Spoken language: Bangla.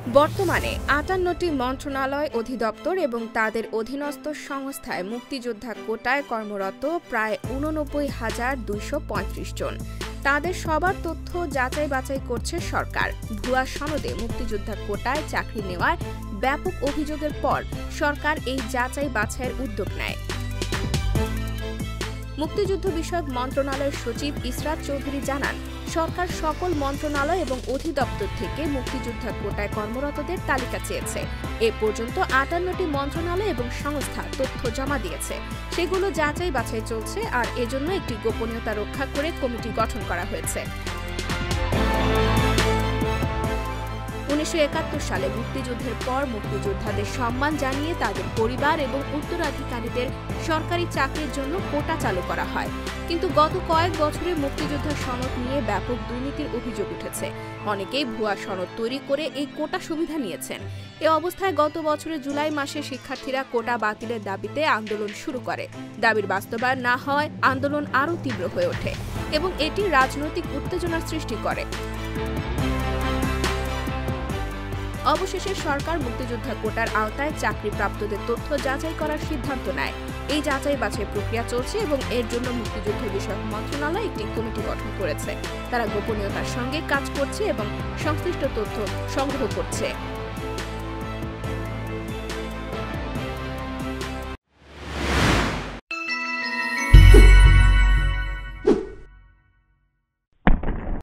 বর্তমানে ৫৮টি মন্ত্রণালয়, অধিদপ্তর এবং তাদের অধীনস্থ সংস্থায় মুক্তিযোদ্ধা কোটায় কর্মরত প্রায় ৮৯,২৩৫ জন। তাদের সবার তথ্য যাচাই বাছাই করছে সরকার। ভুয়া সনদে মুক্তিযোদ্ধা কোটায় চাকরি নেওয়ার ব্যাপক অভিযোগের পর সরকার এই যাচাই বাছাইয়ের উদ্যোগ নেয়। মুক্তিযুদ্ধ বিষয়ক মন্ত্রণালয়ের সচিব ইসরাত চৌধুরী জানান, সরকার সকল মন্ত্রণালয় এবং অধিদপ্তর থেকে মুক্তিযোদ্ধা কোটায় কর্মরতদের তালিকা চেয়েছে। এ পর্যন্ত ৫৮টি মন্ত্রণালয় এবং সংস্থা তথ্য জমা দিয়েছে। সেগুলো যাচাই বাছাই চলছে, আর এজন্য একটি গোপনীয়তা রক্ষা করে কমিটি গঠন করা হয়েছে। ১৯৭১ সালে মুক্তিযুদ্ধের পর মুক্তিযোদ্ধাদের সম্মান জানিয়ে তাদের পরিবার এবং উত্তরাধিকারীদের সরকারি চাকরির জন্য কোটা চালু করা হয়। কিন্তু গত কয়েক বছরে মুক্তিযোদ্ধা সনদ নিয়ে ব্যাপক দুর্নীতির অভিযোগ উঠেছে। অনেকেই ভুয়া সনদ তৈরি করে এই কোটা সুবিধা নিয়েছেন। এ অবস্থায় গত বছরের জুলাই মাসে শিক্ষার্থীরা কোটা বাতিলের দাবিতে আন্দোলন শুরু করে। দাবির বাস্তবায়ন না হওয়ায় আন্দোলন আরও তীব্র হয়ে ওঠে এবং এটি রাজনৈতিক উত্তেজনার সৃষ্টি করে। অবশেষে সরকার মুক্তিযোদ্ধা কোটার আওতায় চাকরিপ্রাপ্তদের তথ্য যাচাই করার সিদ্ধান্ত নেয়। এই যাচাই বাছাই প্রক্রিয়া চলছে এবং এর জন্য মুক্তিযুদ্ধ বিষয়ক মন্ত্রণালয় একটি কমিটি গঠন করেছে। তারা গোপনীয়তার সঙ্গে কাজ করছে এবং সংশ্লিষ্ট তথ্য সংগ্রহ করছে।